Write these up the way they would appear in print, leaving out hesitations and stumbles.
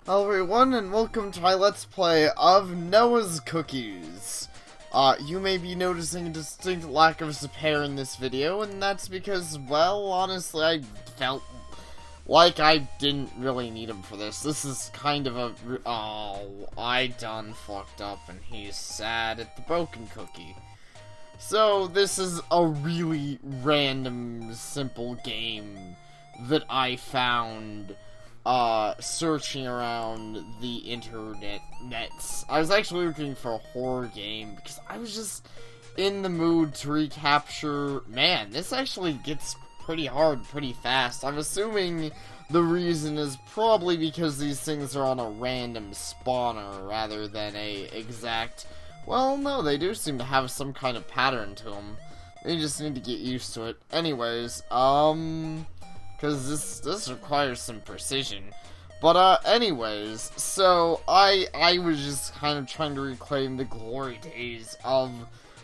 Hello everyone, and welcome to my Let's Play of Noah's Cookies. You may be noticing a distinct lack of support in this video, and that's because, well, honestly, I felt like I didn't really need him for this. This is kind of a... Oh, I done fucked up, and he's sad at the broken cookie. So, this is a really random, simple game that I found searching around the internet nets. I was actually looking for a horror game because I was just in the mood to recapture. Man, this actually gets pretty hard pretty fast. I'm assuming the reason is probably because these things are on a random spawner rather than a exact... Well, no, they do seem to have some kind of pattern to them. They just need to get used to it. Anyways, because this requires some precision. But, anyways, so, I was just kind of trying to reclaim the glory days of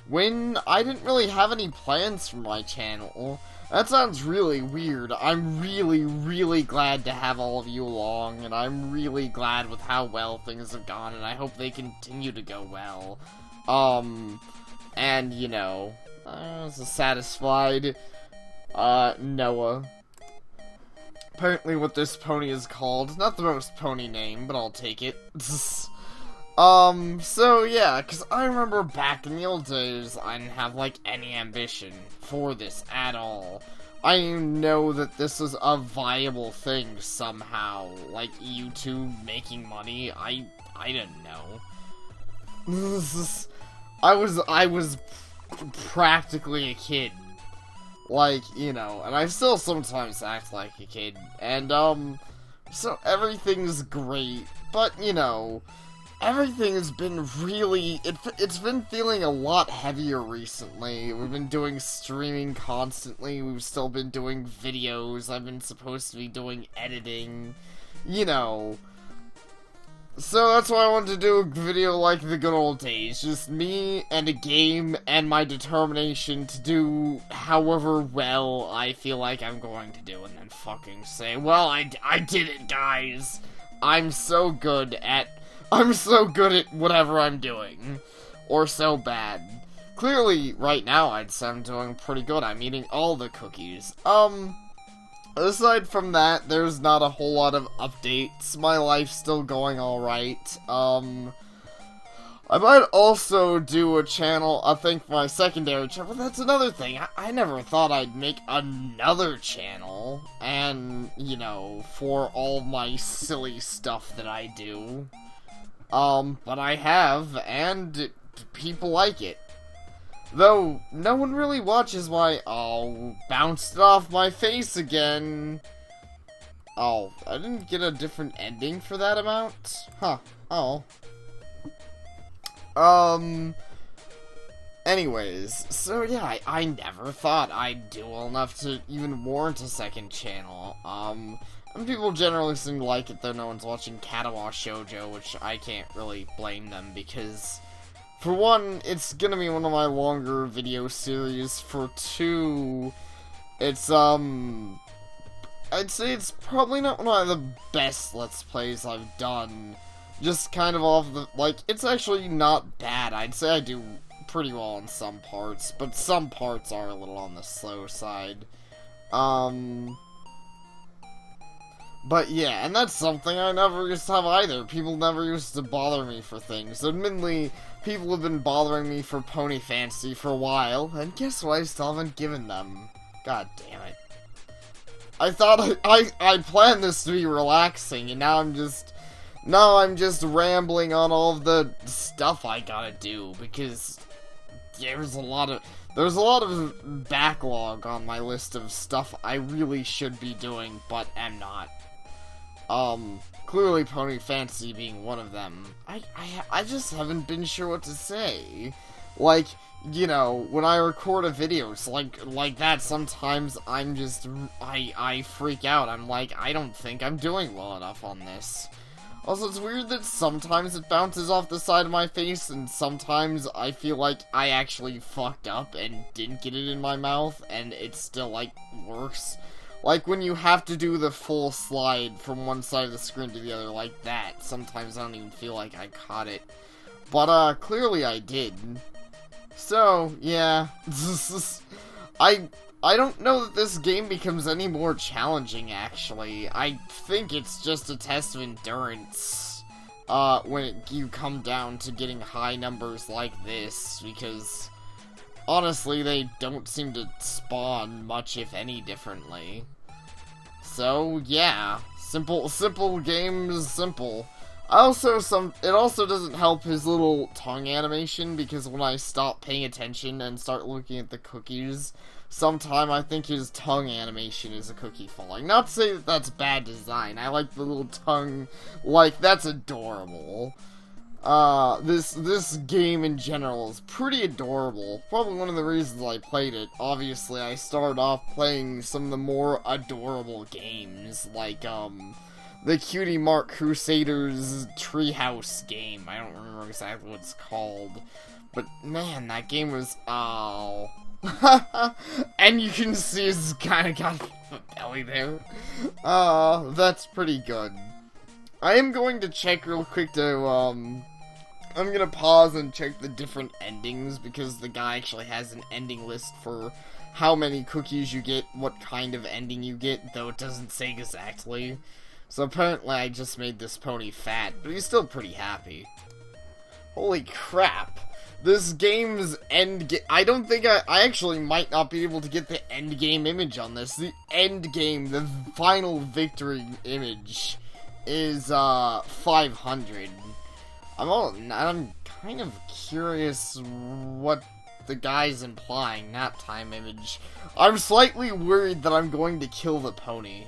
when I didn't really have any plans for my channel. That sounds really weird. I'm really, really glad to have all of you along, and I'm really glad with how well things have gone, and I hope they continue to go well. And, you know, I was satisfied, Noah. Apparently what this pony is called. Not the most pony name, but I'll take it. So yeah, because I remember back in the old days, I didn't have, like, any ambition for this at all. I didn't know that this was a viable thing somehow. Like, YouTube making money, I didn't know. I was practically a kid. Like, you know, and I still sometimes act like a kid, and, so everything's great, but, you know, everything has been really, it's been feeling a lot heavier recently. We've been doing streaming constantly, we've still been doing videos, I've been supposed to be doing editing, you know. So that's why I wanted to do a video like the good old days. Just me and a game and my determination to do however well I feel like I'm going to do. And then fucking say, well, I did it, guys. I'm so good at whatever I'm doing. Or so bad. Clearly, right now, I'd say I'm doing pretty good. I'm eating all the cookies. Aside from that, there's not a whole lot of updates. My life's still going alright. I might also do a channel, I think, for my secondary channel, but that's another thing. I never thought I'd make another channel, and, you know, for all my silly stuff that I do. But I have, and people like it. Though, no one really watches my... Oh, bounced it off my face again. Oh, I didn't get a different ending for that amount? Huh. Oh. Anyways, so yeah, I never thought I'd do well enough to even warrant a second channel. And people generally seem to like it, though no one's watching Katawa Shoujo, which I can't really blame them, because... For one, it's gonna be one of my longer video series. For two, it's, I'd say it's probably not one of the best Let's Plays I've done. Just kind of off the, like, it's actually not bad. I'd say I do pretty well in some parts, but some parts are a little on the slow side. But yeah, and that's something I never used to have either. People never used to bother me for things. Admittedly, people have been bothering me for Pony Fantasy for a while, and guess what? I still haven't given them. God damn it. I thought I planned this to be relaxing, and now I'm just rambling on all of the stuff I gotta do, because there's a lot of backlog on my list of stuff I really should be doing, but am not. Clearly Pony Fantasy being one of them. I just haven't been sure what to say. Like, you know, when I record a video, it's like that, sometimes I'm just, I freak out. I'm like, I don't think I'm doing well enough on this. Also, it's weird that sometimes it bounces off the side of my face, and sometimes I feel like I actually fucked up and didn't get it in my mouth, and it still, like, works. Like when you have to do the full slide from one side of the screen to the other like that. Sometimes I don't even feel like I caught it. But, clearly I did. So, yeah. I don't know that this game becomes any more challenging, actually. I think it's just a test of endurance, when you come down to getting high numbers like this, because, honestly, they don't seem to spawn much, if any, differently. So, yeah. Simple games, simple. It also doesn't help his little tongue animation, because when I stop paying attention and start looking at the cookies, sometime I think his tongue animation is a cookie falling. Not to say that that's bad design. I like the little tongue, like, that's adorable. This game in general is pretty adorable. Probably one of the reasons I played it. Obviously, I started off playing some of the more adorable games, like, the Cutie Mark Crusaders Treehouse game. I don't remember exactly what it's called. But, man, that game was... oh... and you can see he's kind of got a belly there. That's pretty good. I am going to check real quick to, I'm gonna pause and check the different endings, because the guy actually has an ending list for how many cookies you get, what kind of ending you get, though it doesn't say exactly. So apparently I just made this pony fat, but he's still pretty happy. Holy crap. This game's I don't think I actually might not be able to get the end game image on this. The end game, the final victory image, is, 500. I'm kind of curious what the guy's implying, nap time image. I'm slightly worried that I'm going to kill the pony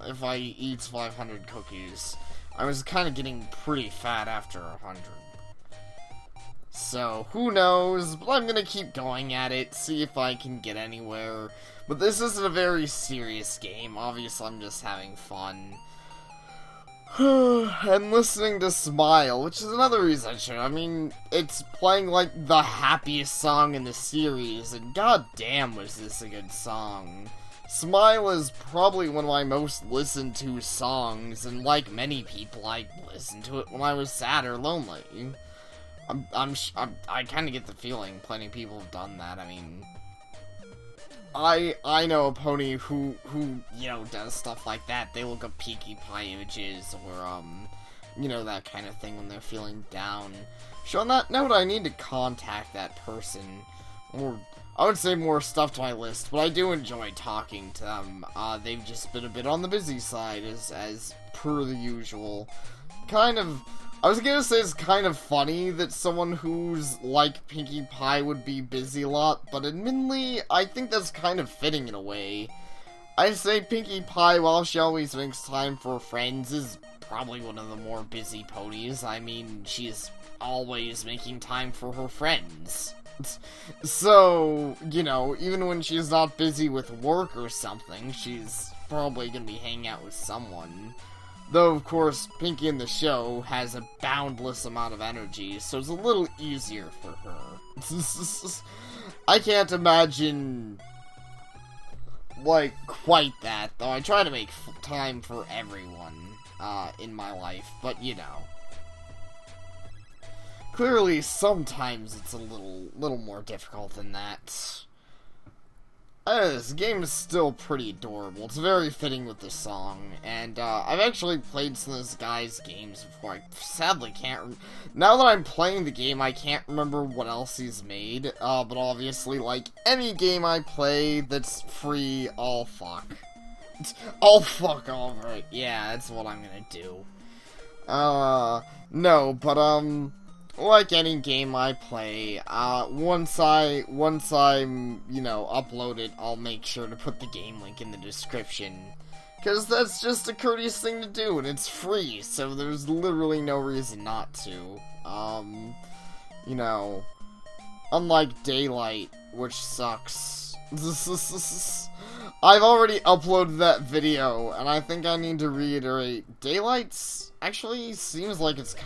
if I eat 500 cookies. I was kind of getting pretty fat after 100. So, who knows, but I'm gonna keep going at it, see if I can get anywhere. But this isn't a very serious game, obviously I'm just having fun. And listening to Smile, which is another reason I should. I mean, it's playing like the happiest song in the series, and goddamn was this a good song. Smile is probably one of my most listened to songs, and like many people, I listened to it when I was sad or lonely. I kind of get the feeling plenty of people have done that. I mean, I know a pony who, you know, does stuff like that. They look up Pinkie Pie images, or, you know, that kind of thing when they're feeling down. So on that note, I need to contact that person, or, I would say more stuff to my list, but I do enjoy talking to them. They've just been a bit on the busy side, as per the usual. I was gonna say it's kind of funny that someone who's like Pinkie Pie would be busy a lot, but admittedly, I think that's kind of fitting in a way. I'd say Pinkie Pie, while she always makes time for friends, is probably one of the more busy ponies. I mean, she's always making time for her friends. So, you know, even when she's not busy with work or something, she's probably gonna be hanging out with someone. Though, of course, Pinkie in the show has a boundless amount of energy, so it's a little easier for her. I can't imagine, like, quite that, though I try to make time for everyone, in my life, but, you know. Clearly, sometimes it's a little more difficult than that. This game is still pretty adorable. It's very fitting with the song, and I've actually played some of this guy's games before. I sadly can't. Now that I'm playing the game, I can't remember what else he's made. But obviously, like any game I play that's free, I'll fuck. I'll fuck over it. Yeah, that's what I'm gonna do. No, but like any game I play, once I'm, you know, upload it, I'll make sure to put the game link in the description. Because that's just a courteous thing to do, and it's free, so there's literally no reason not to. You know, unlike Daylight, which sucks. I've already uploaded that video, and I think I need to reiterate. Daylight's actually seems like it's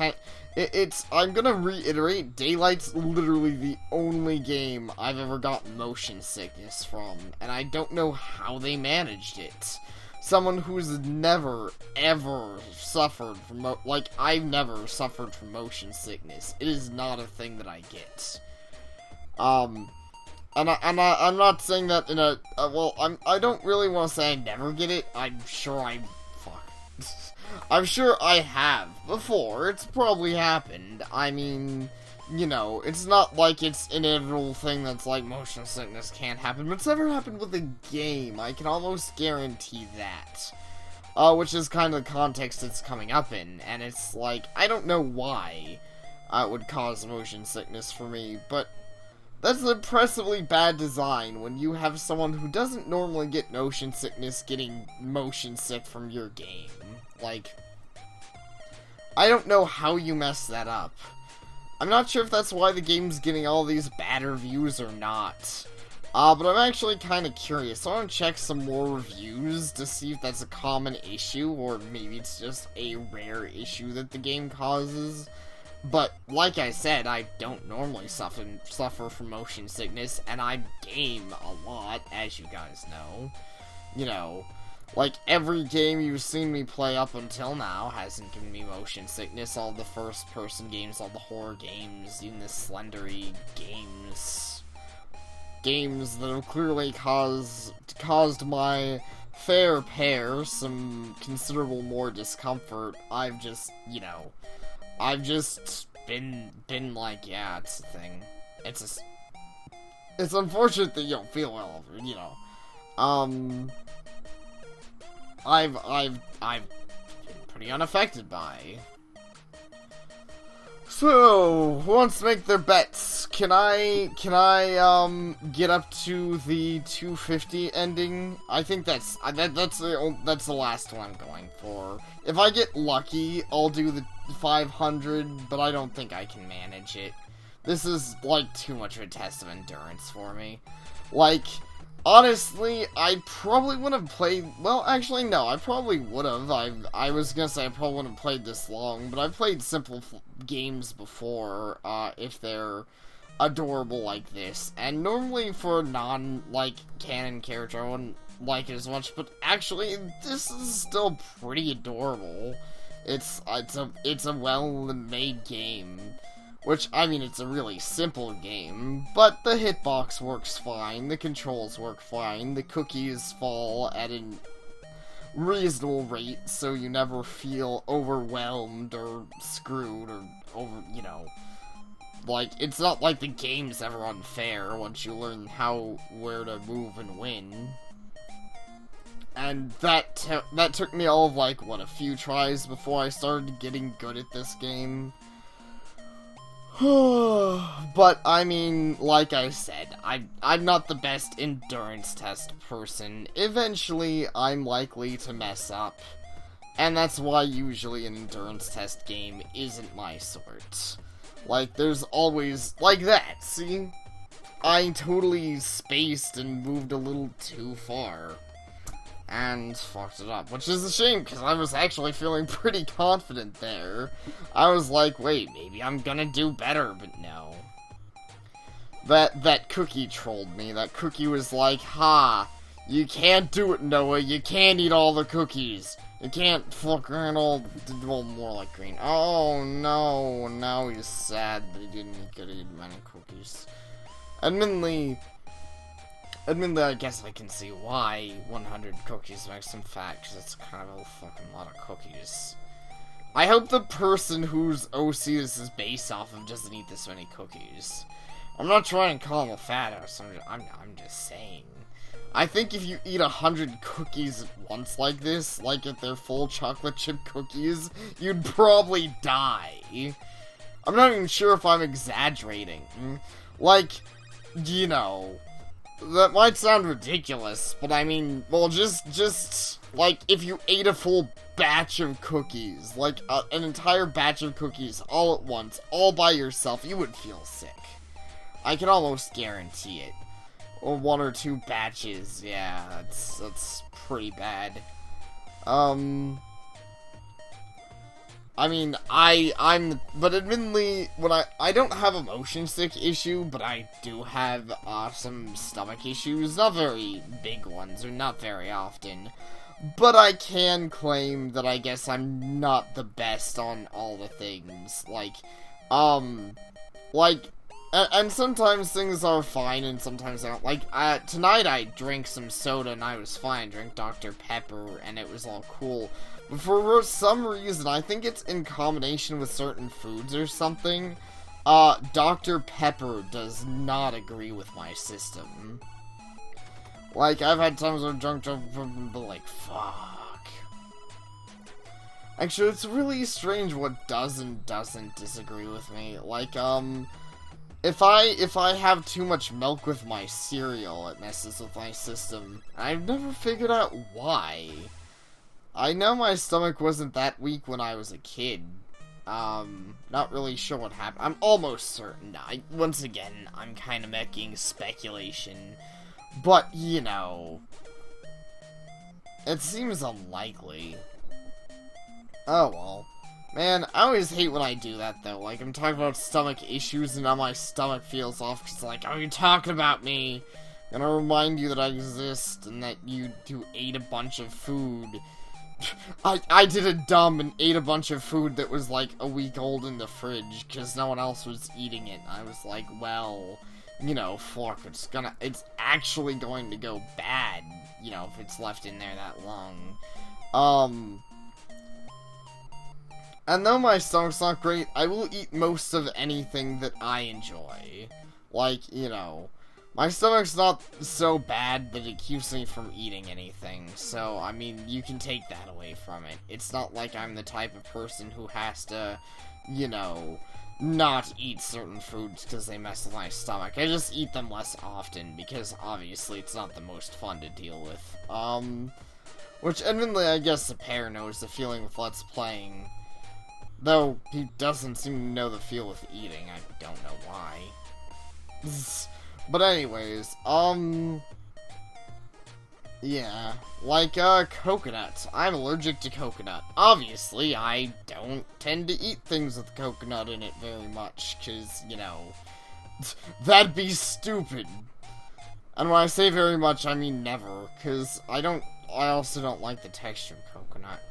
I'm gonna reiterate, Daylight's literally the only game I've ever got motion sickness from, and I don't know how they managed it. Someone who's never, ever suffered from, I've never suffered from motion sickness. It is not a thing that I get. And I'm not saying that in a, I don't really want to say I never get it. I'm sure I'm sure I have before. It's probably happened. I mean, you know, it's not like it's an inevitable thing that's like motion sickness can't happen, but it's never happened with a game. I can almost guarantee that. Which is kind of the context it's coming up in, and it's like, I don't know why it would cause motion sickness for me, but that's an impressively bad design when you have someone who doesn't normally get motion sickness getting motion sick from your game. Like, I don't know how you mess that up. I'm not sure if that's why the game's getting all these bad reviews or not. But I'm actually kind of curious. I want to check some more reviews to see if that's a common issue, or maybe it's just a rare issue that the game causes. But, like I said, I don't normally suffer from motion sickness, and I game a lot, as you guys know. You know, like, every game you've seen me play up until now hasn't given me motion sickness. All the first-person games, all the horror games, even the Slendery games. Games that have clearly caused my fair pair some considerable more discomfort. I've just, you know, I've just been like, yeah, it's a thing. It's unfortunate that you don't feel well, you know. I've been pretty unaffected by. So, who wants to make their bets? Can I get up to the 250 ending? I think that's the last one I'm going for. If I get lucky, I'll do the 500, but I don't think I can manage it. This is, like, too much of a test of endurance for me. Like, honestly, I probably would have played, well, actually, no, I probably would have. I was gonna say I probably wouldn't have played this long, but I've played simple games before, if they're adorable like this. And normally for a canon character, I wouldn't like it as much, but actually, this is still pretty adorable. It's a well-made game. Which, I mean, it's a really simple game, but the hitbox works fine, the controls work fine, the cookies fall at a reasonable rate, so you never feel overwhelmed or screwed or you know. Like, it's not like the game's ever unfair once you learn where to move and win. And that took me all of, like, what, a few tries before I started getting good at this game. But, I mean, like I said, I'm not the best endurance test person. Eventually, I'm likely to mess up. And that's why usually an endurance test game isn't my sort. Like, there's always, like that, see? I totally spaced and moved a little too far. And fucked it up, which is a shame, because I was actually feeling pretty confident there. I was like, wait, maybe I'm gonna do better, but no. That cookie trolled me. That cookie was like, ha, you can't do it, Noah, you can't eat all the cookies. You can't fuck around all, well, more like green. Oh, no, now he's sad that he didn't get to eat many cookies. Admittedly, I guess I can see why 100 cookies makes him fat, because it's kind of a fucking lot of cookies. I hope the person whose OC this is based off of doesn't eat this many cookies. I'm not trying to call him a fat ass, I'm just saying. I think if you eat 100 cookies at once like this, like if they're full chocolate chip cookies, you'd probably die. I'm not even sure if I'm exaggerating. Like, you know, that might sound ridiculous, but I mean, well, just, like, if you ate a full batch of cookies, like, an entire batch of cookies all at once, all by yourself, you would feel sick. I can almost guarantee it. or 1 or 2 batches. Yeah, that's pretty bad. I mean, but admittedly, when I don't have a motion sick issue, but I do have, some stomach issues, not very big ones, or not very often, but I can claim that I guess I'm not the best on all the things, and sometimes things are fine, and sometimes they don't. Tonight I drank some soda, and I was fine. I drank Dr. Pepper, and it was all cool. But for some reason, I think it's in combination with certain foods or something, Dr. Pepper does not agree with my system. Like, I've had times where I've drunk, but like, fuck. Actually, it's really strange what does and doesn't disagree with me. Like, if I have too much milk with my cereal, it messes with my system. I've never figured out why. I know my stomach wasn't that weak when I was a kid. Not really sure what happened. I'm almost certain. Once again, I'm kind of making speculation. But, you know, it seems unlikely. Oh well. Man, I always hate when I do that, though. Like, I'm talking about stomach issues, and now my stomach feels off, because it's like, oh, you're talking about me. I'm gonna remind you that I exist, and that you ate a bunch of food. I did a dumb and ate a bunch of food that was like a week old in the fridge because no one else was eating it. I was like, well, you know, fuck, it's actually going to go bad, you know, if it's left in there that long. And though my stomach's not great, I will eat most of anything that I enjoy. Like, you know, my stomach's not so bad that it keeps me from eating anything, so, I mean, you can take that away from it. It's not like I'm the type of person who has to, you know, not eat certain foods because they mess with my stomach. I just eat them less often, because obviously it's not the most fun to deal with. Which, admittedly, I guess the pair knows the feeling with Let's Playing. Though, he doesn't seem to know the feel with eating. I don't know why. But anyways, yeah, like, coconut. I'm allergic to coconut. Obviously, I don't tend to eat things with coconut in it very much, because, you know, that'd be stupid. And when I say very much, I mean never, because I also don't like the texture of coconut.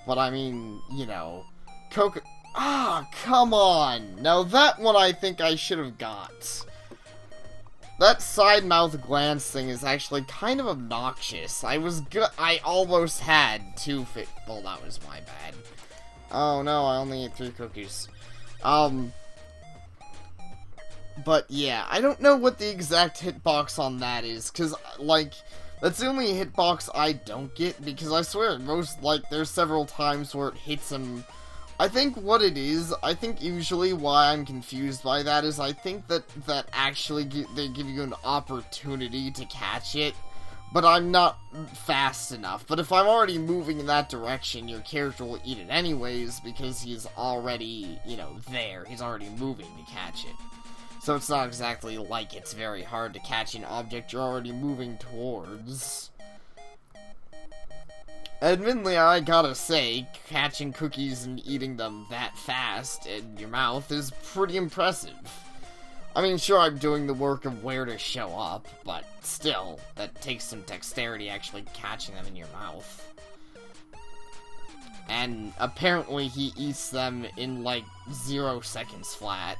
But I mean, you know, come on! Now that one I think I should have got. That side mouth glance thing is actually kind of obnoxious. I almost had 2 well, that was my bad. Oh no, I only ate 3 cookies. But yeah, I don't know what the exact hitbox on that is, cause, like, that's the only hitbox I don't get, because I swear, there's several times where it hits him. I think what it is, I think usually why I'm confused by that is I think that actually they give you an opportunity to catch it, but I'm not fast enough. But if I'm already moving in that direction, your character will eat it anyways, because he's already, you know, there. He's already moving to catch it. So it's not exactly like it's very hard to catch an object you're already moving towards. Admittedly, I gotta say, catching cookies and eating them that fast in your mouth is pretty impressive. I mean, sure, I'm doing the work of where to show up, but still, that takes some dexterity actually catching them in your mouth. And apparently he eats them in, like, 0 seconds flat.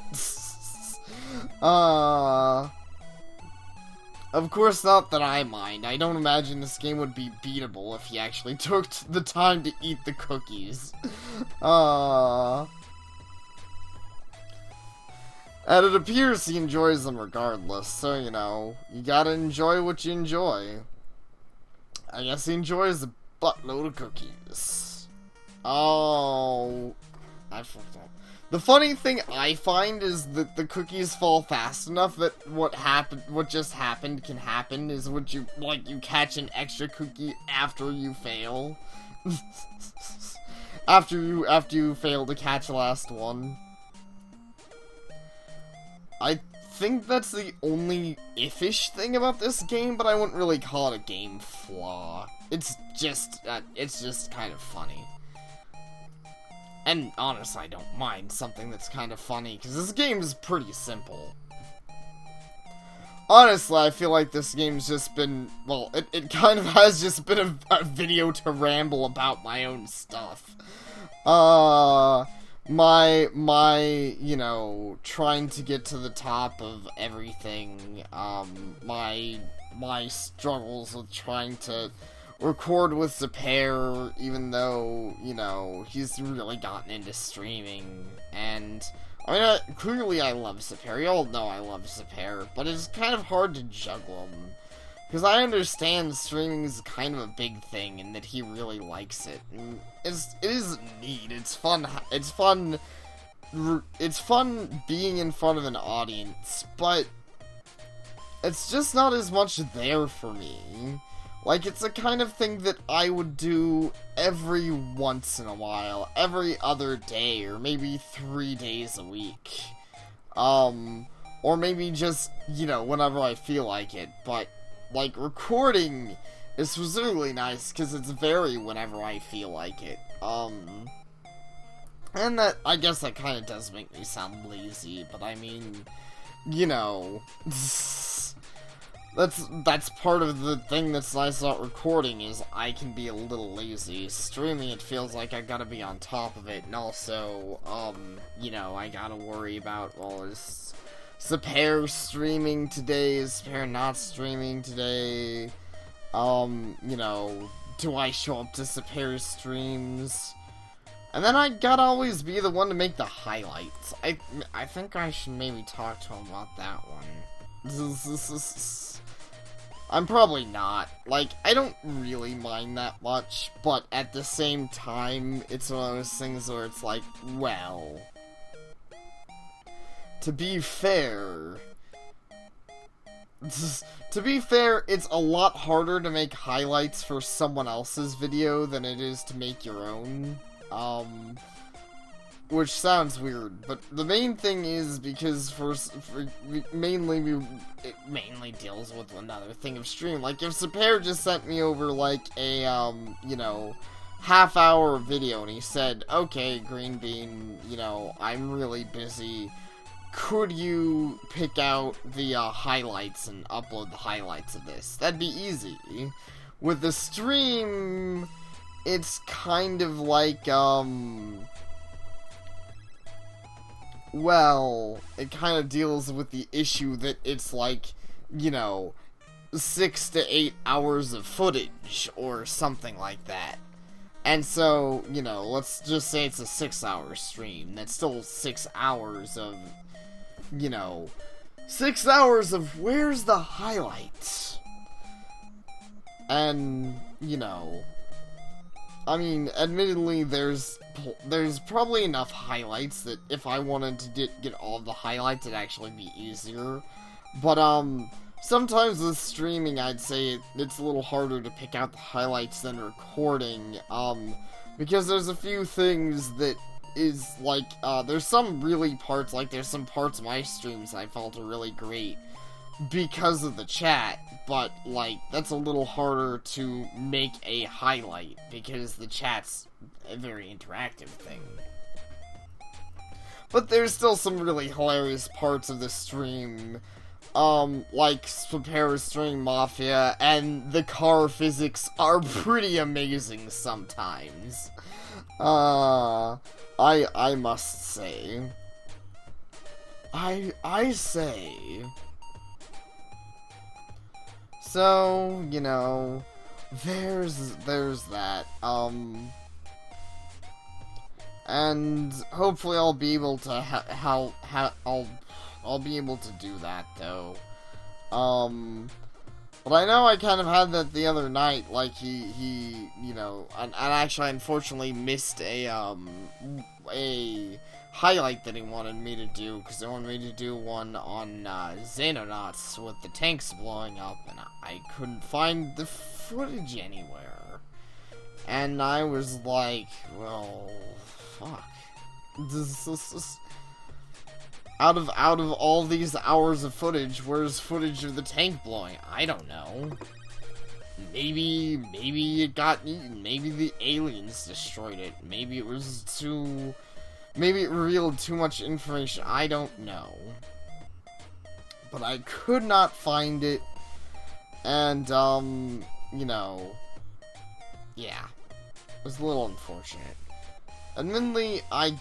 Of course, not that I mind. I don't imagine this game would be beatable if he actually took the time to eat the cookies. And it appears he enjoys them regardless, so, you know, you gotta enjoy what you enjoy. I guess he enjoys a buttload of cookies. Oh, I fucked up. The funny thing I find is that the cookies fall fast enough that what just happened can happen is you catch an extra cookie after you fail. after you fail to catch the last one. I think that's the only iff-ish thing about this game, but I wouldn't really call it a game flaw. It's just kind of funny. And honestly, I don't mind something that's kind of funny, because this game is pretty simple. Honestly, I feel like this game's just been, well, it kind of has just been a video to ramble about my own stuff. You know, trying to get to the top of everything, my struggles with trying to record with Zapair, even though, you know, he's really gotten into streaming, and, I mean, clearly I love Zapair, you all know I love Zapair, but it's kind of hard to juggle him, because I understand streaming is kind of a big thing, and that he really likes it, and it is neat, it's fun being in front of an audience, but it's just not as much there for me. Like, it's a kind of thing that I would do every once in a while, every other day, or maybe 3 days a week. Or maybe just, you know, whenever I feel like it, but, like, recording is specifically nice, because it's very whenever I feel like it. And that, I guess that kind of does make me sound lazy, but I mean, you know, that's part of the thing that's nice about recording, is I can be a little lazy. Streaming, it feels like I gotta be on top of it, and also, you know, I gotta worry about, well, is Zapair streaming today, is Zapair not streaming today, you know, do I show up to Zapair's streams? And then I gotta always be the one to make the highlights. I think I should maybe talk to him about that one. I'm probably not. Like, I don't really mind that much, but at the same time, it's one of those things where it's like, well, to be fair, it's a lot harder to make highlights for someone else's video than it is to make your own. Which sounds weird, but the main thing is because it mainly deals with another thing of stream. Like, if Zapair just sent me over, like, a, you know, half-hour video, and he said, okay, Green Bean, you know, I'm really busy, could you pick out the, highlights and upload the highlights of this? That'd be easy. With the stream, it's kind of like, well, it kind of deals with the issue that it's like, you know, 6 to 8 hours of footage, or something like that. And so, you know, let's just say it's a 6-hour stream. That's still 6 hours of, you know, 6 hours of where's the highlights? And, you know, I mean, admittedly, there's probably enough highlights that if I wanted to get all of the highlights, it'd actually be easier. But, sometimes with streaming, I'd say it's a little harder to pick out the highlights than recording, because there's a few things that is, like, there's some some parts of my streams I felt are really great because of the chat, but, like, that's a little harder to make a highlight, because the chat's a very interactive thing. But there's still some really hilarious parts of the stream, like Zapair's stream Mafia, and the car physics are pretty amazing sometimes. I must say. I say. So, you know, there's that, and hopefully I'll be able to I'll be able to do that, though. But I know I kind of had that the other night, like, he you know, and actually, unfortunately, missed a highlight that he wanted me to do, because they wanted me to do one on, Xenonauts with the tanks blowing up, and I couldn't find the footage anywhere. And I was like, well, fuck. Out of all these hours of footage, where's footage of the tank blowing? I don't know. Maybe it got eaten. Maybe the aliens destroyed it. Maybe it revealed too much information. I don't know. But I could not find it. And, you know, yeah. It was a little unfortunate. Admittedly, I'm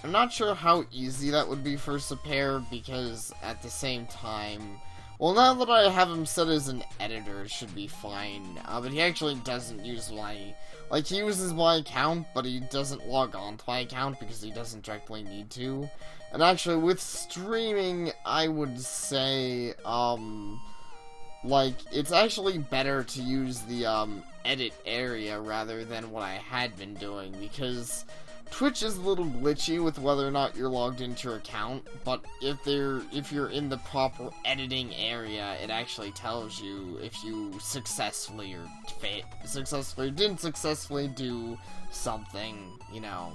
not sure how easy that would be for Sapere, because at the same time, well, now that I have him set as an editor, it should be fine. But he actually doesn't use my, like, he uses my account, but he doesn't log on to my account because he doesn't directly need to. And actually, with streaming, I would say, like, it's actually better to use the, edit area rather than what I had been doing, because Twitch is a little glitchy with whether or not you're logged into your account, but if you're in the proper editing area, it actually tells you if you successfully or didn't successfully do something, you know.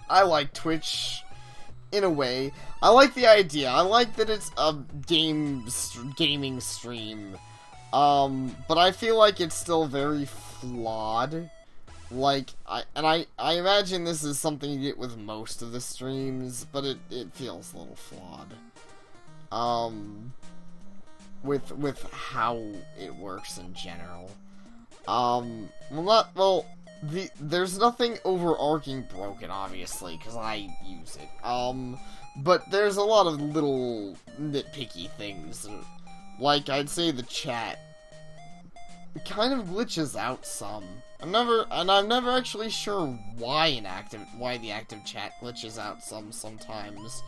I like Twitch in a way. I like the idea. I like that it's a gaming stream. But I feel like it's still very flawed. Like, I imagine this is something you get with most of the streams, but it feels a little flawed. With how it works in general. There's nothing overarching broken, obviously, because I use it. But there's a lot of little nitpicky things. Like, I'd say the chat kind of glitches out some. I'm never actually sure why the active chat glitches out sometimes.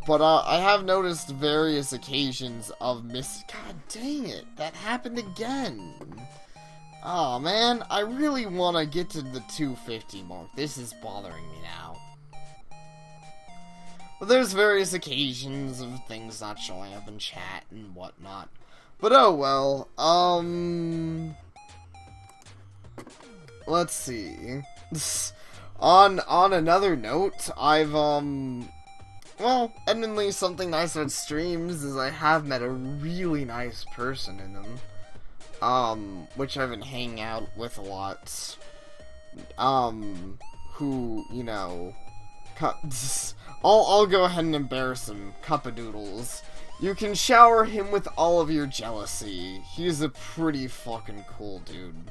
But, I have noticed various occasions of God dang it, that happened again. Aw, man, I really want to get to the 250 mark. This is bothering me now. But there's various occasions of things not showing up in chat and whatnot. But oh well, let's see. On another note, I've, well, admittedly, something nice about streams is I have met a really nice person in them. Which I've been hanging out with a lot. Who, you know, I'll go ahead and embarrass him. Cuppadoodles. You can shower him with all of your jealousy. He's a pretty fucking cool dude.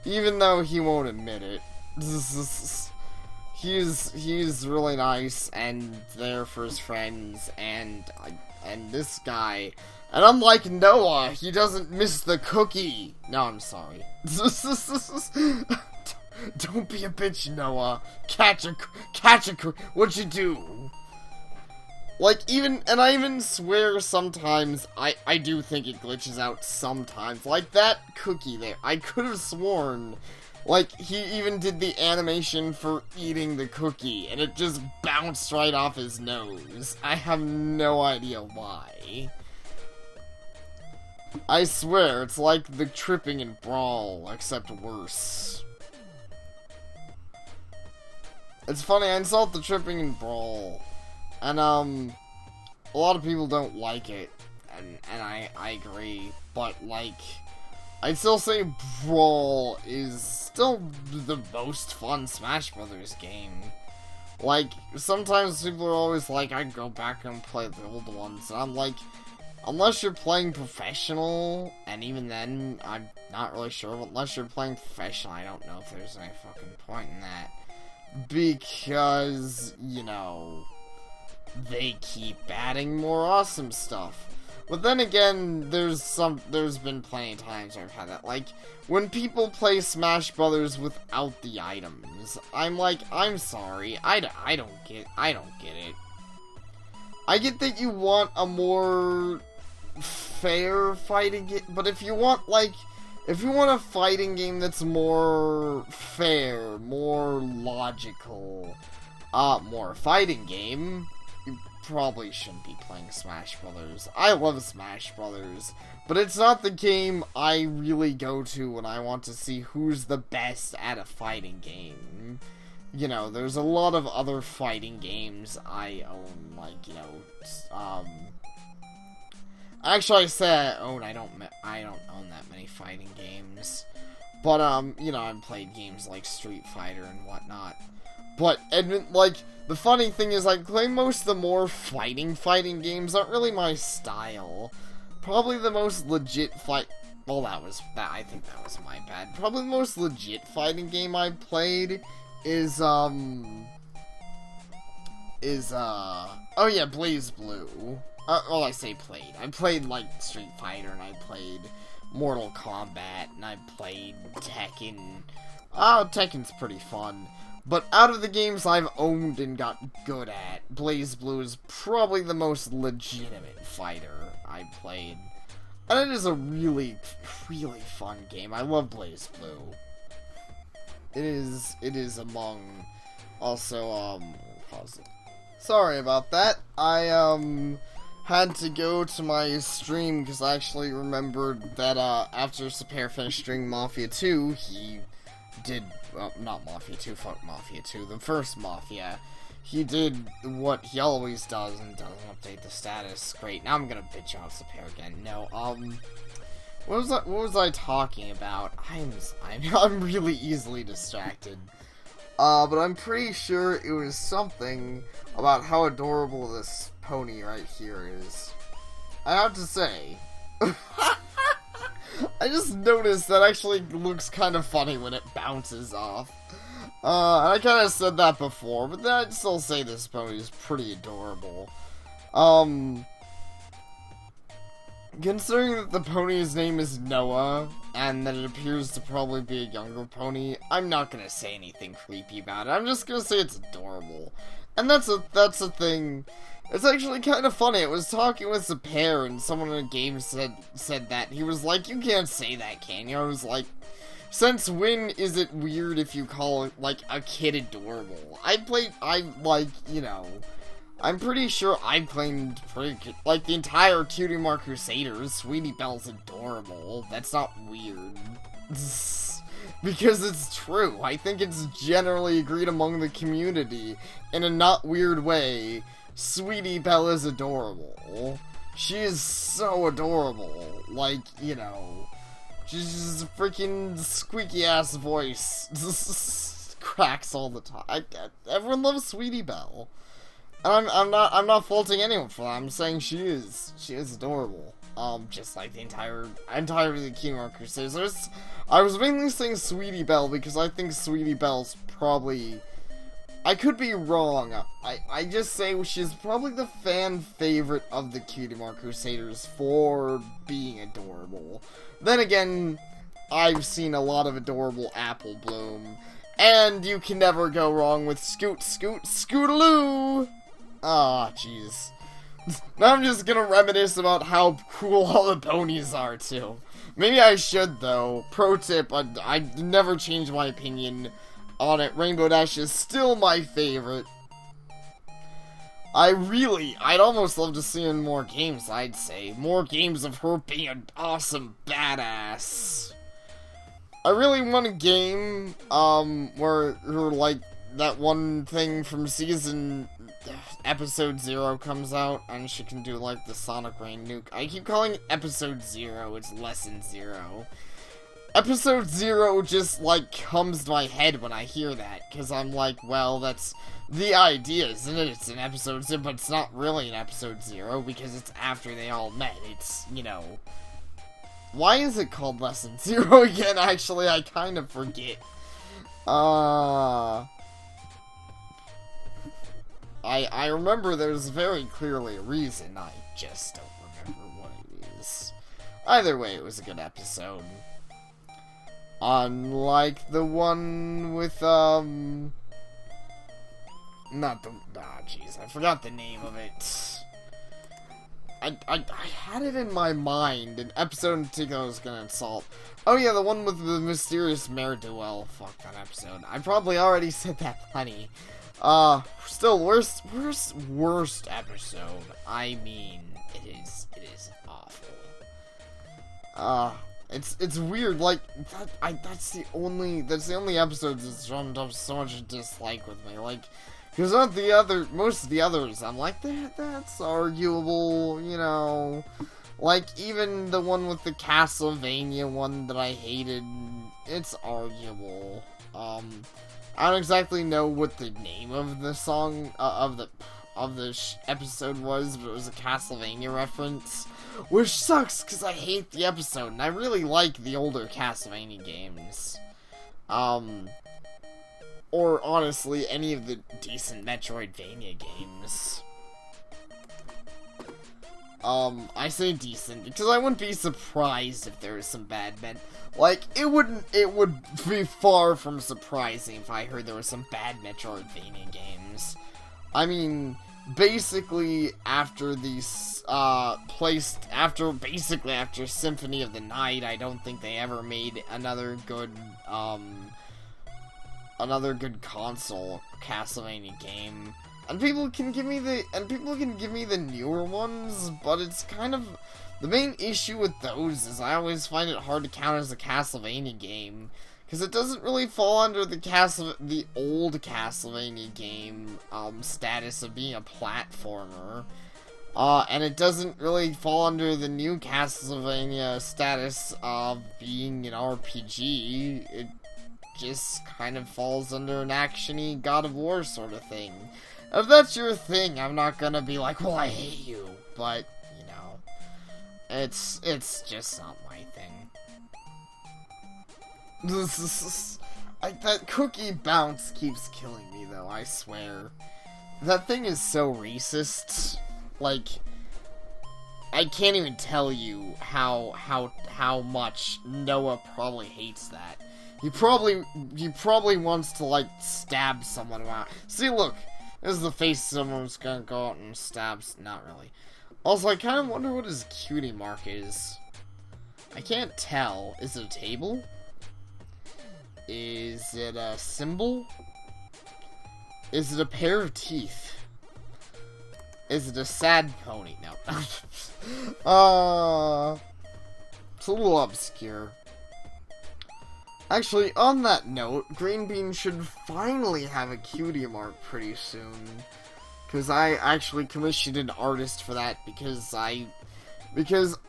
Even though he won't admit it. He's really nice and there for his friends, and this guy, and unlike Noah, he doesn't miss the cookie. No, I'm sorry. Don't be a bitch, Noah. Catch a what'd you do? Like, I even swear sometimes, I do think it glitches out sometimes. Like that cookie there, I could have sworn, like, he even did the animation for eating the cookie, and it just bounced right off his nose. I have no idea why. I swear, it's like the tripping in Brawl, except worse. It's funny, I insult the tripping in Brawl, and, a lot of people don't like it, and I agree, but, like, I'd still say Brawl is still the most fun Smash Brothers game. Like, sometimes people are always like, I'd go back and play the old ones, and I'm like, unless you're playing professional, and even then, I'm not really sure, but unless you're playing professional, I don't know if there's any fucking point in that. Because, you know, they keep adding more awesome stuff. But then again, there's been plenty of times where I've had that. Like, when people play Smash Brothers without the items, I'm like, I'm sorry, I don't get it. I get that you want a more fair fighting game, but if you want a fighting game that's more fair, more logical, more fighting game, you probably shouldn't be playing Smash Brothers. I love Smash Brothers, but it's not the game I really go to when I want to see who's the best at a fighting game. you know, there's a lot of other fighting games I own, like, you know, actually, I say I own, I don't own that many fighting games. But, you know, I've played games like Street Fighter and whatnot. But, and, like, the funny thing is, I play most of the more fighting games aren't really my style. Probably the most legit well, I think that was my bad. Probably the most legit fighting game I've played is, oh yeah, Blaze Blue. Well, I say played. I played, like, Street Fighter, and I played Mortal Kombat, and I played Tekken. Tekken's pretty fun. But out of the games I've owned and got good at, Blaze Blue is probably the most legitimate fighter I played. And it is a really, really fun game. I love Blaze Blue. It is among, also, pause it. Sorry about that. I, had to go to my stream because I actually remembered that, after Sapir finished streaming Mafia 2, he did, well, not Mafia 2, fuck Mafia 2, the first Mafia. He did what he always does and doesn't update the status. Great, now I'm gonna bitch out Sapir again. No, what was I talking about? I'm really easily distracted. But I'm pretty sure it was something about how adorable this pony right here is. I have to say, I just noticed that actually looks kind of funny when it bounces off. I kind of said that before, but then I'd still say this pony is pretty adorable. Considering that the pony's name is Noah, and that it appears to probably be a younger pony, I'm not gonna say anything creepy about it. I'm just gonna say it's adorable. And that's a thing. It's actually kind of funny. I was talking with Sapir, and someone in a game said that. He was like, you can't say that, can you? I was like, since when is it weird if you call, like, a kid adorable? You know, I'm pretty sure I claimed like, the entire Cutie Mark Crusaders, Sweetie Belle's adorable. That's not weird. Because it's true. I think it's generally agreed among the community, in a not weird way, Sweetie Belle is adorable. She is so adorable. Like, you know, she's just a freaking squeaky-ass voice. Cracks all the time. Everyone loves Sweetie Belle. And I'm not faulting anyone for that. I'm saying she is adorable. Just like the entire King Arc Crusaders. I was mainly saying Sweetie Belle because I think Sweetie Belle's probably, I could be wrong. I just say she's probably the fan favorite of the Cutie Mark Crusaders for being adorable. Then again, I've seen a lot of adorable Apple Bloom, and you can never go wrong with Scootaloo! Ah, jeez. Now I'm just gonna reminisce about how cool all the ponies are, too. Maybe I should, though. Pro tip, I'd never change my opinion on it. Rainbow Dash is still my favorite. I'd almost love to see in more games, I'd say. More games of her being an awesome badass. I really want a game, where her, like, that one thing from Episode 0 comes out, and she can do, like, the Sonic Rain nuke. I keep calling it Episode 0, it's Lesson 0. Episode 0 just, like, comes to my head when I hear that, because I'm like, well, that's the idea, isn't it? It's an Episode 0, but it's not really an Episode 0, because it's after they all met. It's, you know... Why is it called Lesson 0 again? Actually, I kind of forget. I remember there's very clearly a reason, I just don't remember what it is. Either way, it was a good episode. Unlike the one with, jeez, I forgot the name of it. I had it in my mind, an episode in particular I was gonna insult. Oh yeah, the one with the mysterious mare duel. Fuck that episode. I probably already said that plenty. Still, worst episode. I mean, it is awful. It's weird, like, that's the only episodes that's drummed up so much dislike with me, like, because most of the others, I'm like, that's arguable, you know, like, even the one with the Castlevania one that I hated, it's arguable. I don't exactly know what the name of the song, of the episode was, but it was a Castlevania reference. Which sucks, because I hate the episode, and I really like the older Castlevania games. Or, honestly, any of the decent Metroidvania games. I say decent, because I wouldn't be surprised if there was some bad like, it would be far from surprising if I heard there was some bad Metroidvania games. I mean, basically, after after Symphony of the Night, I don't think they ever made another good console Castlevania game. And people can give me the newer ones, but it's kind of, the main issue with those is I always find it hard to count as a Castlevania game, because it doesn't really fall under the old Castlevania game status of being a platformer, and it doesn't really fall under the new Castlevania status of being an RPG. It just kind of falls under an action-y God of War sort of thing. If that's your thing, I'm not gonna be like, well, I hate you, but, you know, it's just not my thing. That cookie bounce keeps killing me, though, I swear. That thing is so racist. Like, I can't even tell you how much Noah probably hates that. He probably wants to, like, stab someone out. See, look, this is the face someone's gonna go out and stabs. Not really. Also, I kind of wonder what his cutie mark is. I can't tell. Is it a table? Is it a symbol? Is it a pair of teeth? Is it a sad pony? No. It's a little obscure. Actually, on that note, Green Bean should finally have a cutie mark pretty soon. Because I actually commissioned an artist for that because I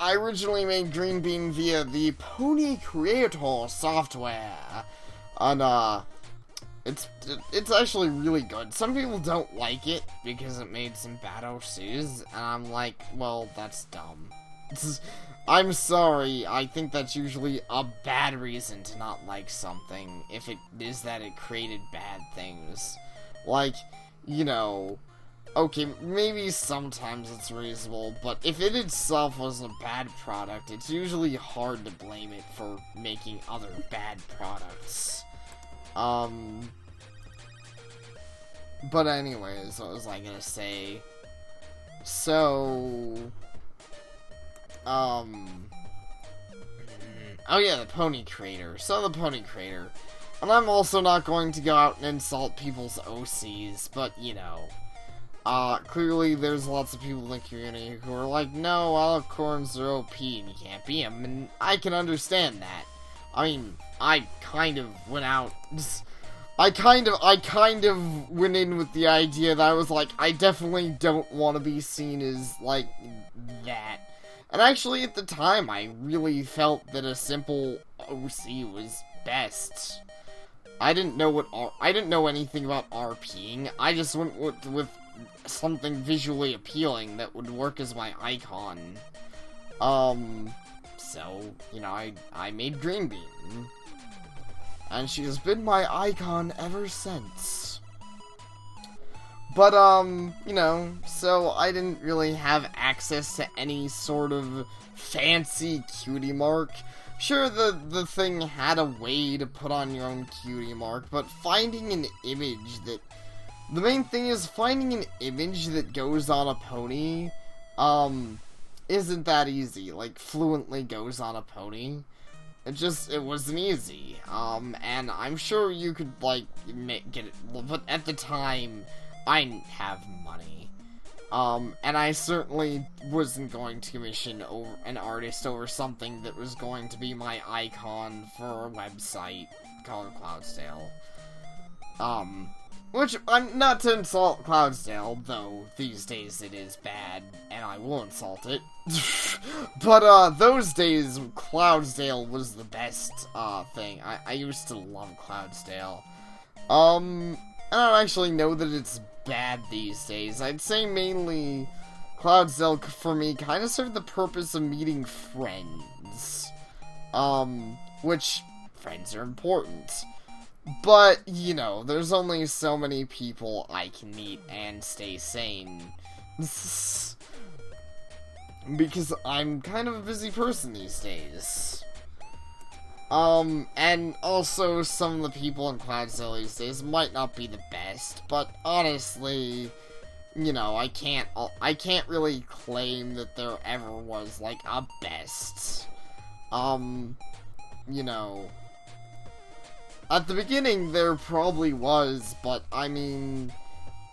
originally made Green Bean via the Pony Creator software. And, it's actually really good. Some people don't like it because it made some bad OCs, and I'm like, well, that's dumb. I'm sorry, I think that's usually a bad reason to not like something, if it is that it created bad things. Like, you know, okay, maybe sometimes it's reasonable, but if it itself was a bad product, it's usually hard to blame it for making other bad products. But anyways, what was I gonna say? So, oh yeah, the Pony Creator. So the Pony Creator. And I'm also not going to go out and insult people's OCs, but, you know, clearly there's lots of people in the community who are like, no, Alicorns are OP and you can't beat them, and I can understand that. I mean, I kind of went out, I kind of went in with the idea that I was like, I definitely don't want to be seen as, like, that. And actually, at the time, I really felt that a simple OC was best. I didn't know anything about RPing. I just went with something visually appealing that would work as my icon. So, you know, I made Green Bean. And she has been my icon ever since. But, you know, so I didn't really have access to any sort of fancy cutie mark. Sure, the thing had a way to put on your own cutie mark, but finding an image that... The main thing is finding an image that goes on a pony, isn't that easy. Like, fluently goes on a pony. It wasn't easy. And I'm sure you could, like, get it, but at the time, I didn't have money. And I certainly wasn't going to commission an artist over something that was going to be my icon for a website called Cloudsdale. Which, I'm not to insult Cloudsdale, though these days it is bad, and I will insult it. But, those days, Cloudsdale was the best, thing. I used to love Cloudsdale. I don't actually know that it's bad these days. I'd say mainly Cloudsdale, for me, kind of served the purpose of meeting friends. Which, friends are important. But, you know, there's only so many people I can meet and stay sane. Because I'm kind of a busy person these days. And also some of the people in Cloudsdale these days might not be the best, but honestly, you know, I can't really claim that there ever was, like, a best. You know, at the beginning, there probably was, but, I mean,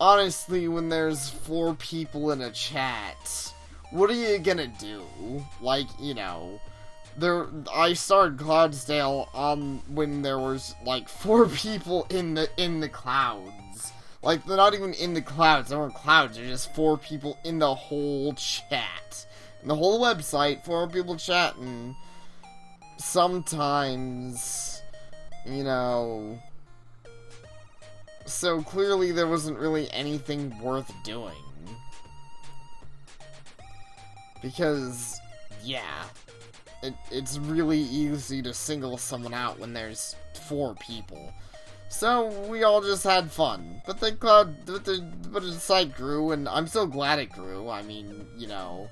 honestly, when there's 4 people in a chat, what are you gonna do? Like, you know, I started Cloudsdale, when there was, like, 4 people in the clouds. Like, they're not even in the clouds, they weren't clouds, they're just 4 people in the whole chat. In the whole website, 4 people chatting. Sometimes, you know, so clearly there wasn't really anything worth doing. Because, yeah, it's really easy to single someone out when there's 4 people. So, we all just had fun. But the site grew, and I'm so glad it grew. I mean, you know,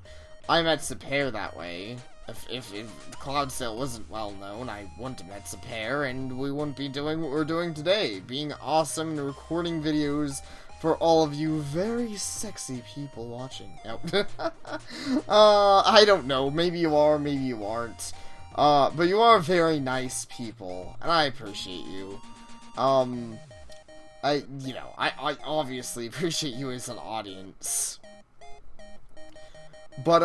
I met Sapere that way. If Cloudsdale wasn't well known, I wouldn't have met Sapere, and we wouldn't be doing what we're doing today, being awesome and recording videos for all of you very sexy people watching. Nope. I don't know, maybe you are, maybe you aren't. But you are very nice people, and I appreciate you. I obviously appreciate you as an audience. But,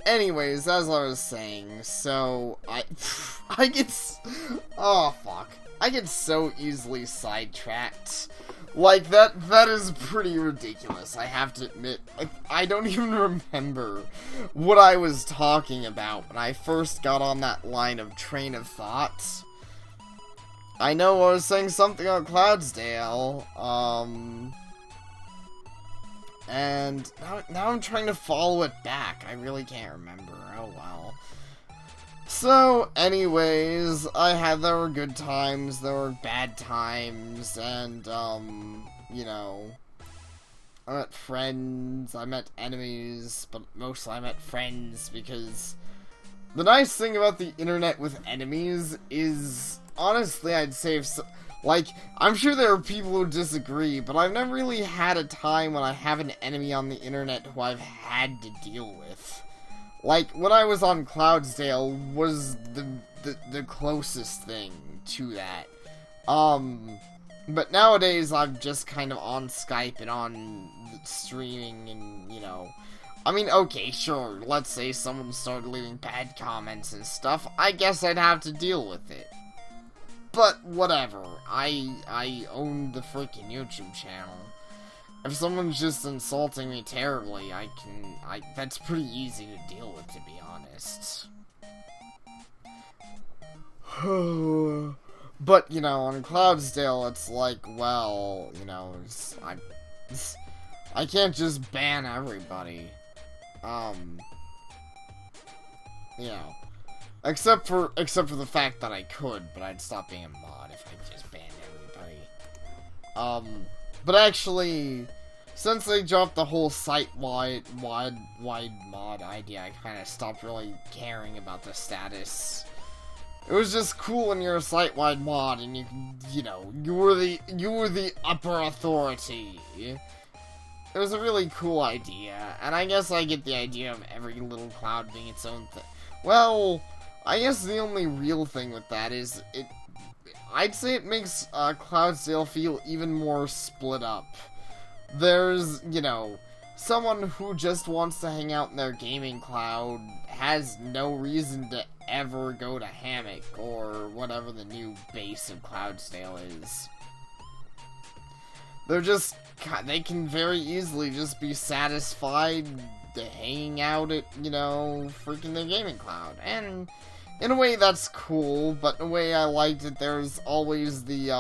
anyways, as I was saying, so, I get so easily sidetracked. Like, that is pretty ridiculous, I have to admit. Like, I don't even remember what I was talking about when I first got on that line of train of thought. I know I was saying something on Cloudsdale, and now I'm trying to follow it back. I really can't remember. Oh well. So, anyways, there were good times, there were bad times, and, you know, I met friends, I met enemies, but mostly I met friends, because the nice thing about the internet with enemies is, honestly, I'd say like, I'm sure there are people who disagree, but I've never really had a time when I have an enemy on the internet who I've had to deal with. Like, when I was on Cloudsdale was the closest thing to that. But nowadays I'm just kind of on Skype and on streaming and, you know, I mean, okay, sure, let's say someone started leaving bad comments and stuff, I guess I'd have to deal with it. But whatever, I own the freaking YouTube channel. If someone's just insulting me terribly, that's pretty easy to deal with, to be honest. But, you know, on Cloudsdale, it's like, well, you know, I can't just ban everybody. You know. Except for the fact that I could, but I'd stop being a mod if I just banned everybody. But actually, since they dropped the whole site-wide mod idea, I kind of stopped really caring about the status. It was just cool when you're a site-wide mod and you were the upper authority. It was a really cool idea, and I guess I get the idea of every little cloud being its own thing. Well, I guess the only real thing with that is I'd say it makes Cloudsdale feel even more split up. There's, you know, someone who just wants to hang out in their gaming cloud has no reason to ever go to Hammock or whatever the new base of Cloudsdale is. They can very easily just be satisfied hanging out at, freaking their gaming cloud. And in a way that's cool, but in a way I liked that there's always the,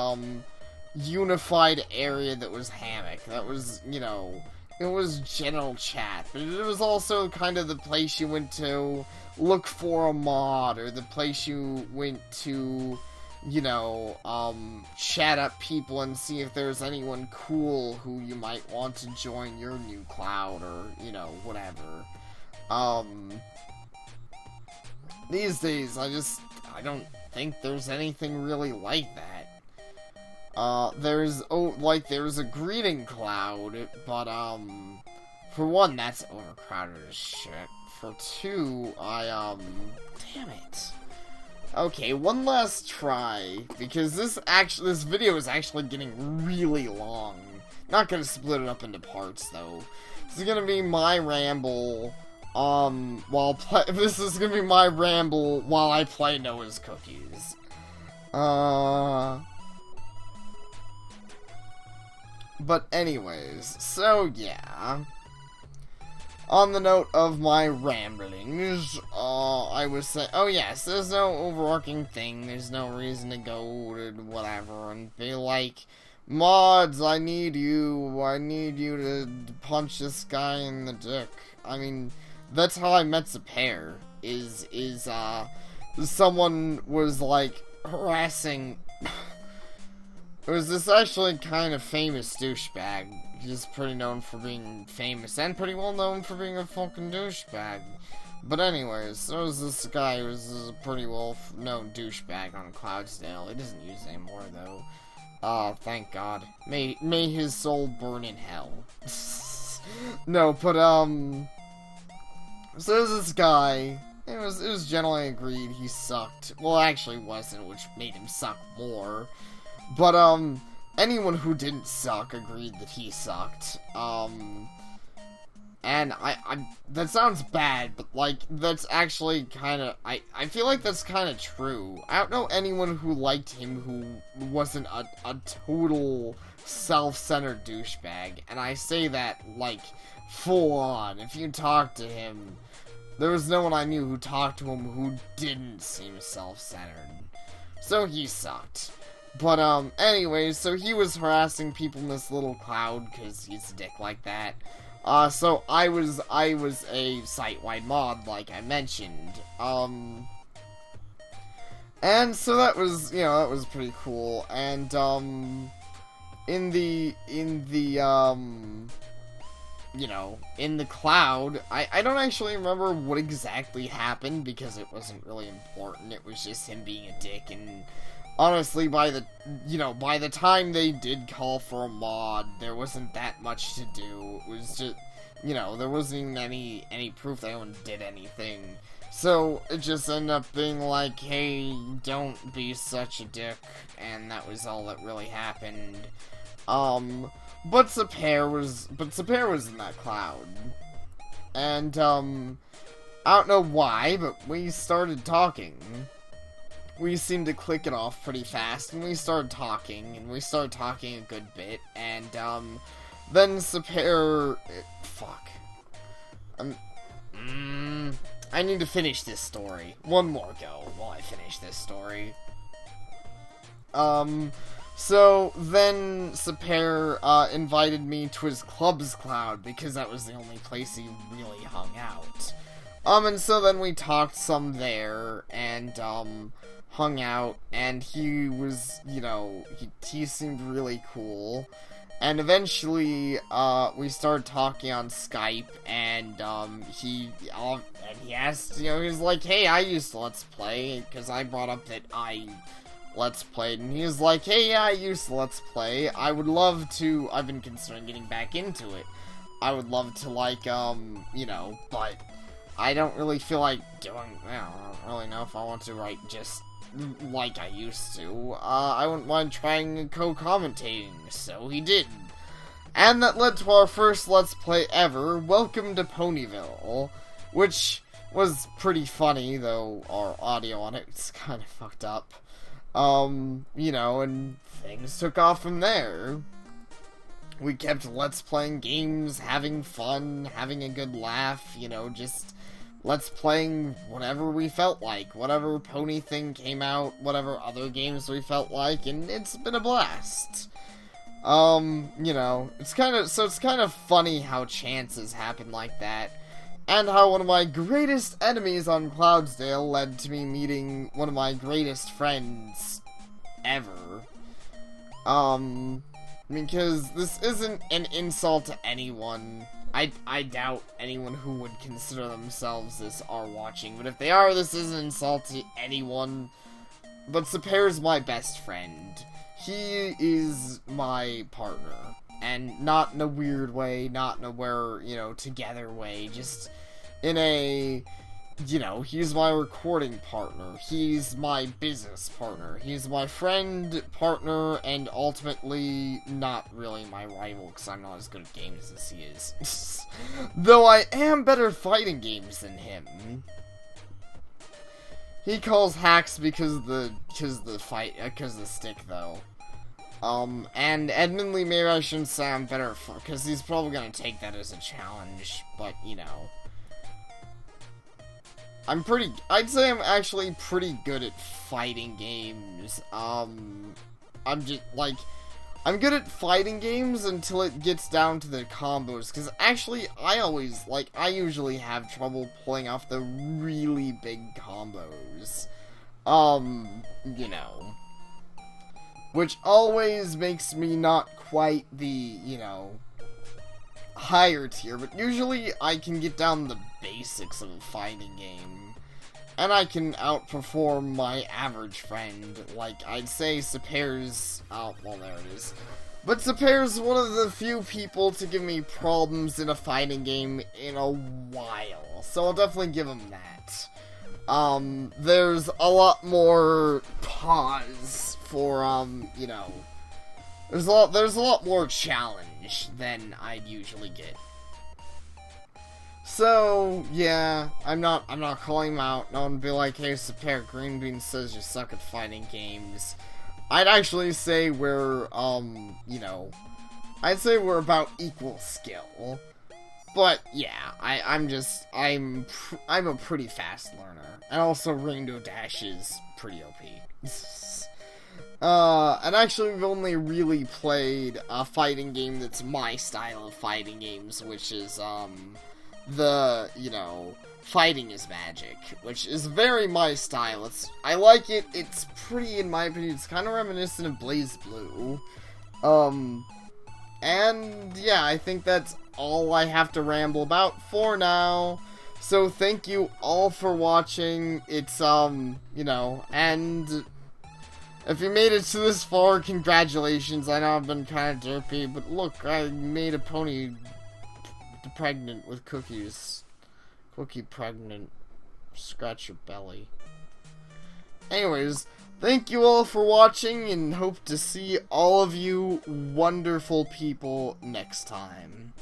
unified area that was Hammock. That was, it was general chat, but it was also kind of the place you went to look for a mod, or the place you went to, chat up people and see if there's anyone cool who you might want to join your new cloud, or, whatever. These days, I don't think there's anything really like that. There's a greeting cloud, but, for one, that's overcrowded as shit. For two, damn it. Okay, one last try, because this video is actually getting really long. Not gonna split it up into parts, though. This is gonna be my ramble, this is gonna be my ramble while I play Noah's Cookies. But anyways, so yeah. On the note of my ramblings, I was saying, oh yes, there's no overarching thing, there's no reason to go to whatever, and be like, mods, I need you to punch this guy in the dick. I mean, that's how I met Zapair, someone was, like, harassing... It was this actually kind of famous douchebag. He's pretty known for being famous, and pretty well known for being a fucking douchebag. But anyways, there was this guy who was a pretty well known douchebag on Cloudsdale. He doesn't use it anymore, though. Thank God. May his soul burn in hell. No, but, so there's this guy. It was generally agreed he sucked. Well, actually wasn't, which made him suck more. But, anyone who didn't suck agreed that he sucked. And that sounds bad, but, like, that's actually kinda, I feel like that's kinda true. I don't know anyone who liked him who wasn't a total self-centered douchebag. And I say that, like, full on. If you talk to him, there was no one I knew who talked to him who didn't seem self-centered. So he sucked. But, anyways, so he was harassing people in this little cloud, because he's a dick like that. So I was a site-wide mod, like I mentioned. And so that was, that was pretty cool. And, in the cloud, I don't actually remember what exactly happened, because it wasn't really important. It was just him being a dick, and honestly, by the time they did call for a mod, there wasn't that much to do. It was just, there wasn't even any proof that anyone did anything. So, it just ended up being like, hey, don't be such a dick, and that was all that really happened. But Zapair was in that cloud. And, I don't know why, but we started talking. We seemed to click it off pretty fast, and we started talking a good bit, and, then Zapair... Fuck. I need to finish this story. One more go while I finish this story. So, then Zapair, invited me to his club's cloud, because that was the only place he really hung out. And so then we talked some there, and, hung out, and he was, he seemed really cool. And eventually, we started talking on Skype, and, he asked, he was like, hey, I used to Let's Play, because I brought up that I Let's Played, and he was like, hey, yeah, I used to Let's Play, I would love to, I've been considering getting back into it. I would love to, like, but I don't really feel like doing, I don't really know if I want to, like, just like I used to. I wouldn't mind trying co-commentating, so he did. And that led to our first Let's Play ever, Welcome to Ponyville, which was pretty funny, though our audio on it's kind of fucked up. You know, and things took off from there. We kept Let's Playing games, having fun, having a good laugh, you know, just Let's Playing whatever we felt like, whatever pony thing came out, whatever other games we felt like, and it's been a blast. You know, it's kind of funny how chances happen like that, and how one of my greatest enemies on Cloudsdale led to me meeting one of my greatest friends ever. Because this isn't an insult to anyone. I doubt anyone who would consider themselves this are watching, but if they are, this isn't an insult to anyone. But Saper's my best friend. He is my partner, and not in a weird way, not in a you know, together way, just in a, you know, he's my recording partner, he's my business partner, he's my friend, partner, and ultimately not really my rival, because I'm not as good at games as he is. Though I am better at fighting games than him. He calls hacks because the stick, though. And admittedly, maybe I shouldn't say I'm better, because he's probably gonna take that as a challenge, but, you know. I'd say I'm actually pretty good at fighting games. I'm good at fighting games until it gets down to the combos, because actually, I usually have trouble pulling off the really big combos. You know. Which always makes me not quite the, you know, higher tier, but usually I can get down the basics of a fighting game, and I can outperform my average friend. Like, I'd say Saper's, oh, well, there it is. But Saper's one of the few people to give me problems in a fighting game in a while, so I'll definitely give him that. There's a lot more pause for, you know, there's a lot more challenge than I'd usually get. So, yeah, I'm not calling him out. No one be like, hey, Saper, Green Bean says you suck at fighting games. I'd actually say we're, you know, I'd say we're about equal skill. But, yeah, I'm a pretty fast learner. And also, Rainbow Dash is pretty OP. And actually, we've only really played a fighting game that's my style of fighting games, which is, you know, Fighting is Magic, which is very my style. I like it, it's pretty, in my opinion, it's kind of reminiscent of BlazBlue. And, yeah, I think that's all I have to ramble about for now. So, thank you all for watching. It's, you know, and if you made it to this far, congratulations. I know I've been kind of derpy, but look, I made a pony pregnant with cookies. Cookie pregnant. Scratch your belly. Anyways, thank you all for watching, and hope to see all of you wonderful people next time.